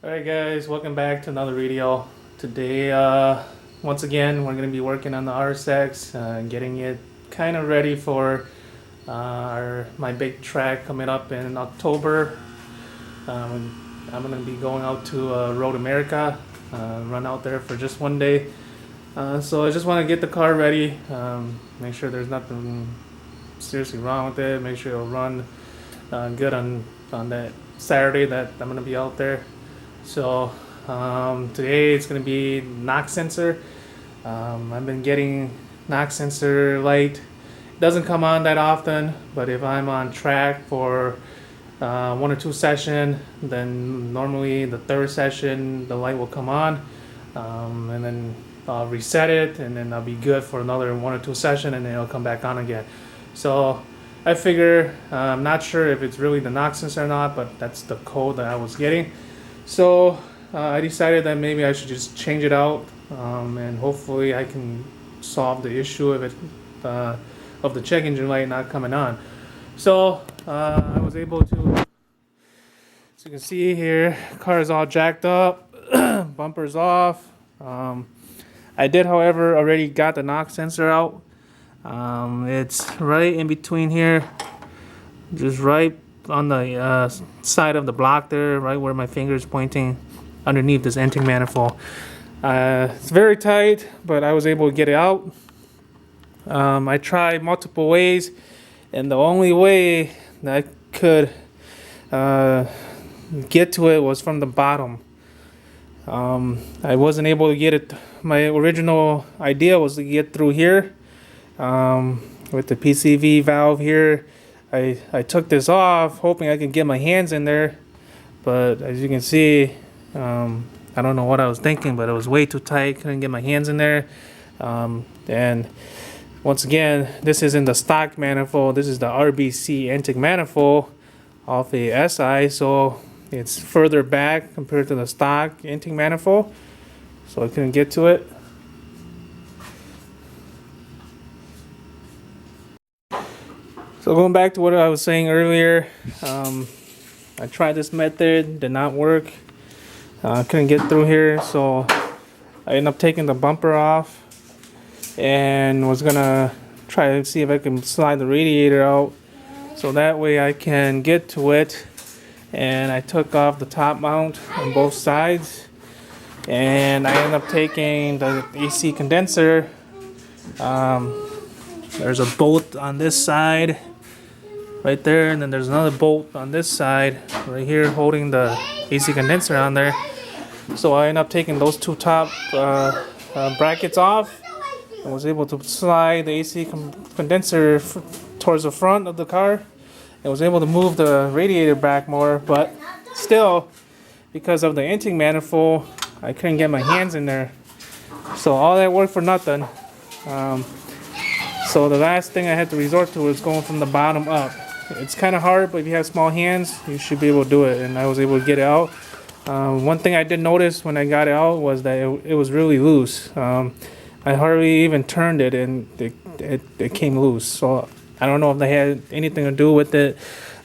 Alright guys, welcome back to another video. Today, once again, we're going to be working on the RSX, getting it kind of ready for my big track coming up in October. I'm going to be going out to Road America, run out there for just one day. So I just want to get the car ready, make sure there's nothing seriously wrong with it, make sure it'll run good on that Saturday that I'm going to be out there. So today it's going to be knock sensor. I've been getting knock sensor light. It doesn't come on that often, but if I'm on track for one or two session, then normally the third session the light will come on, and then I'll reset it, and then I'll be good for another one or two session, and then it'll come back on again. So I figure, I'm not sure if it's really the knock sensor or not, but that's the code that I was getting. So I decided that maybe I should just change it out, and hopefully I can solve the issue of it, of the check engine light not coming on. So I was able to, as you can see here, car is all jacked up, bumpers off. I did, however, already got the knock sensor out. It's right in between here, just right on the side of the block there, right where my finger is pointing, underneath this intake manifold. It's very tight, but I was able to get it out. I tried multiple ways, and the only way that I could get to it was from the bottom. I wasn't able to get it. My original idea was to get through here with the PCV valve here. I took this off hoping I could get my hands in there, but as you can see, I don't know what I was thinking, but it was way too tight. Couldn't get my hands in there. And once again, this isn't the stock manifold. This is the RBC intake manifold off a SI, so it's further back compared to the stock intake manifold, so I couldn't get to it. So going back to what I was saying earlier, I tried this method, did not work. Couldn't get through here, so I ended up taking the bumper off and was gonna try to see if I can slide the radiator out so that way I can get to it. And I took off the top mount on both sides, and I ended up taking the AC condenser. There's a bolt on this side right there, and then there's another bolt on this side right here holding the AC condenser on there. So I ended up taking those two top brackets off. I was able to slide the AC condenser towards the front of the car. I was able to move the radiator back more, but still, because of the intake manifold, I couldn't get my hands in there. So all that work for nothing. So the last thing I had to resort to was going from the bottom up. It's kind of hard, but if you have small hands, you should be able to do it, and I was able to get it out. One thing I did notice when I got it out was that it was really loose. I hardly even turned it, and it came loose. So I don't know if they had anything to do with it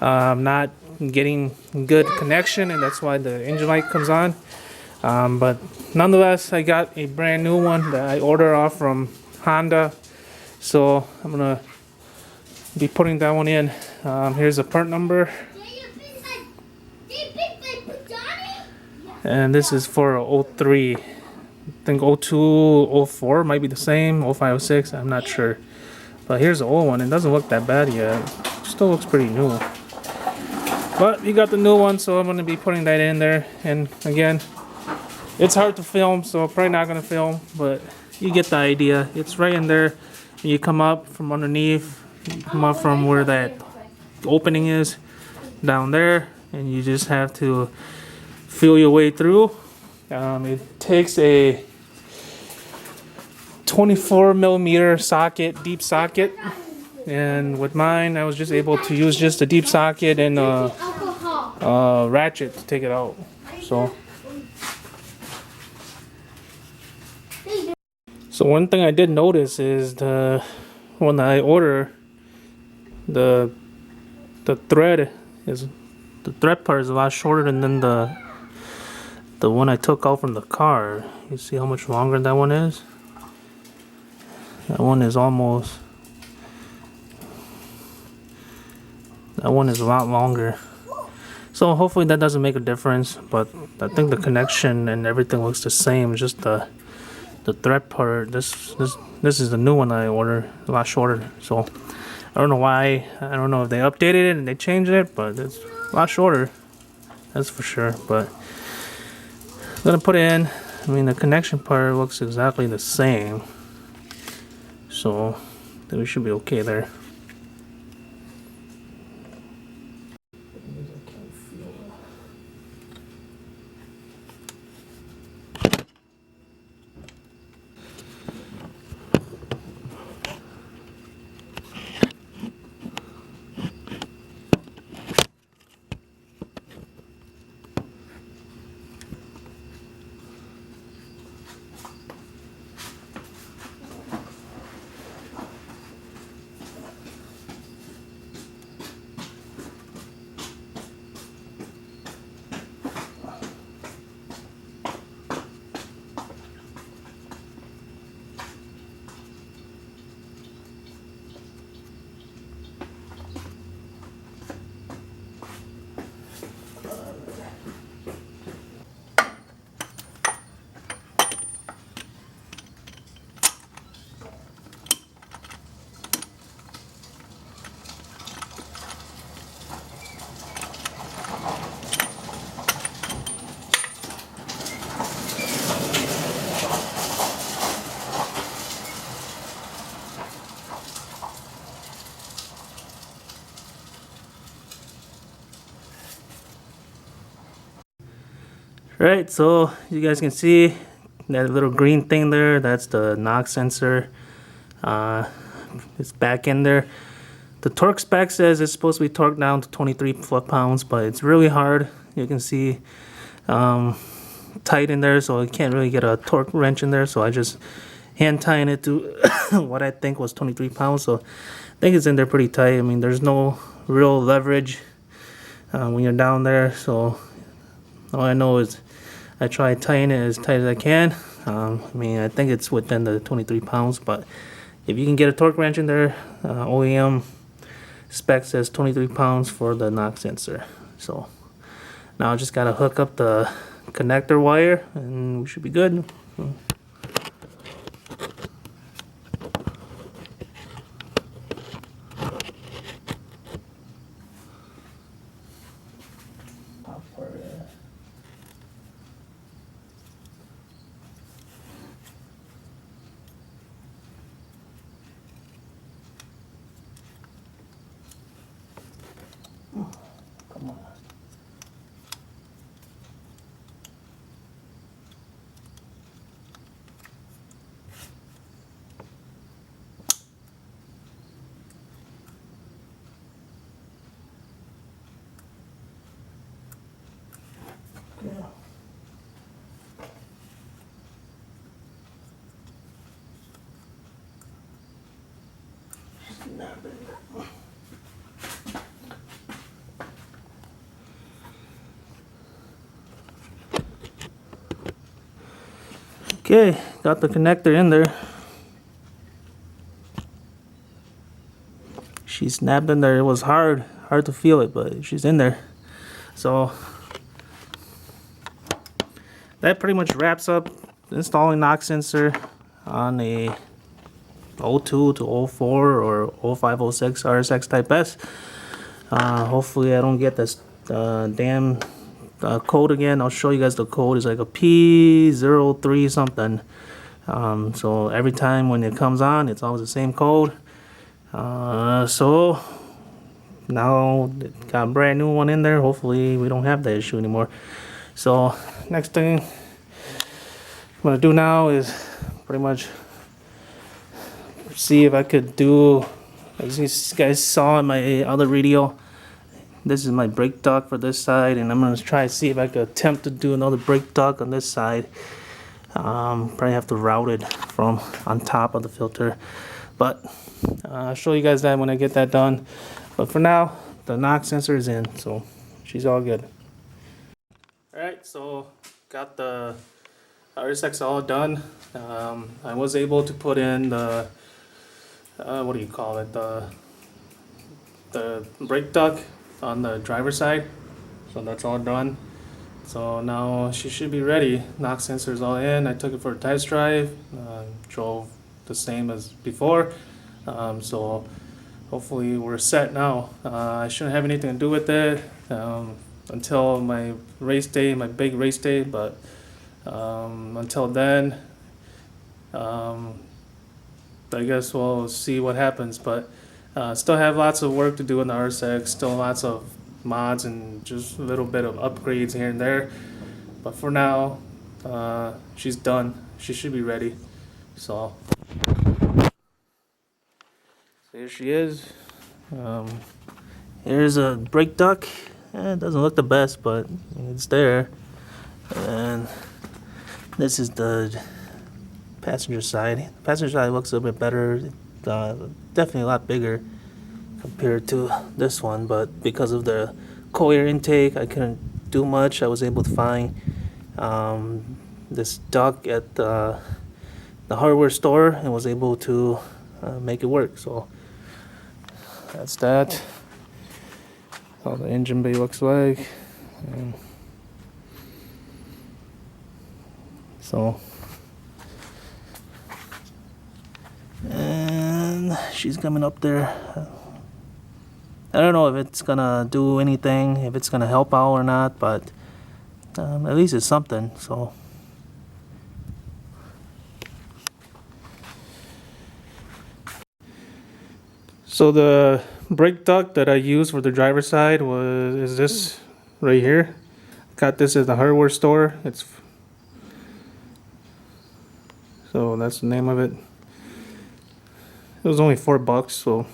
not getting good connection, and that's why the engine light comes on. But nonetheless, I got a brand new one that I ordered off from Honda. So I'm gonna be putting that one in. Here's the part number, and this is for 03. I think 02, 04 might be the same. 05, 06, I'm not sure. But here's the old one. It doesn't look that bad yet. Still looks pretty new. But you got the new one, so I'm going to be putting that in there. And again, it's hard to film, so I'm probably not going to film, but you get the idea. It's right in there. You come up from underneath, you come up from where that opening is down there, and you just have to feel your way through. It takes a 24mm socket, deep socket, and with mine I was just able to use just a deep socket and a ratchet to take it out. So one thing I did notice is when I order the thread part is a lot shorter than the the one I took out from the car. You see how much longer that one is? That one is almost... That one is a lot longer. So hopefully that doesn't make a difference, but I think the connection and everything looks the same. It's just the thread part. This is the new one I ordered, a lot shorter. So I don't know why. I don't know if they updated it and they changed it, but it's a lot shorter. That's for sure. But I'm gonna put it in. I mean, the connection part looks exactly the same. So I think we should be okay there. Right, so you guys can see that little green thing there, that's the knock sensor. It's back in there. The torque spec says it's supposed to be torqued down to 23 foot-pounds, but it's really hard. You can see tight in there, so I can't really get a torque wrench in there, so I just hand tying it to what I think was 23 pounds. So I think it's in there pretty tight. I mean, there's no real leverage when you're down there, so all I know is I try tying it as tight as I can. I mean, I think it's within the 23 pounds, but if you can get a torque wrench in there, OEM spec says 23 pounds for the knock sensor. So now I just gotta hook up the connector wire and we should be good. Come on. Yeah. Snap it. Okay, got the connector in there. She snapped in there. It was hard to feel it, but she's in there. So that pretty much wraps up installing knock sensor on a 02 to 04 or 0506 RSX Type S. Hopefully I don't get this damn code again. I'll show you guys the code. It's like a P03 something. So every time when it comes on, it's always the same code. So now it got a brand new one in there. Hopefully we don't have that issue anymore. So next thing I'm gonna do now is pretty much see if I could do, as you guys saw in my other video, this is my brake duct for this side, and I'm gonna try to see if I could attempt to do another brake duct on this side. Probably have to route it from on top of the filter, but I'll show you guys that when I get that done. But for now, the knock sensor is in, so she's all good. Alright, so got the RSX all done. I was able to put in the what do you call it, the brake duct on the driver's side, so that's all done. So now she should be ready. Knock sensors all in. I took it for a test drive. Drove the same as before. So hopefully we're set now. I shouldn't have anything to do with it until my race day, my big race day. But until then, I guess we'll see what happens. But still have lots of work to do in the RSX. Still lots of mods and just a little bit of upgrades here and there. But for now, she's done. She should be ready. So here she is. Here's a brake duct. It doesn't look the best, but it's there. And this is the passenger side. Passenger side looks a little bit better. Definitely a lot bigger compared to this one, but because of the cold air intake, I couldn't do much. I was able to find this duct at the hardware store and was able to make it work. So that's that. How the engine bay looks like. And so, and she's coming up there. I don't know if it's gonna do anything, if it's gonna help out or not, but at least it's something. So the brake duct that I used for the driver's side is this right here. Got this at the hardware store. So that's the name of it. It was only $4, so.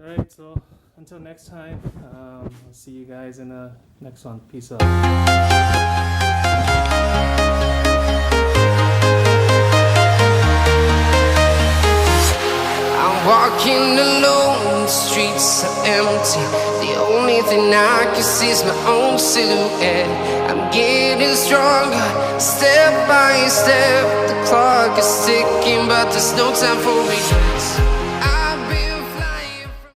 Alright, so until next time, I'll see you guys in the next one. Peace out. Walking alone, the streets are empty. The only thing I can see is my own silhouette. I'm getting stronger, step by step. The clock is ticking, but there's no time for regrets.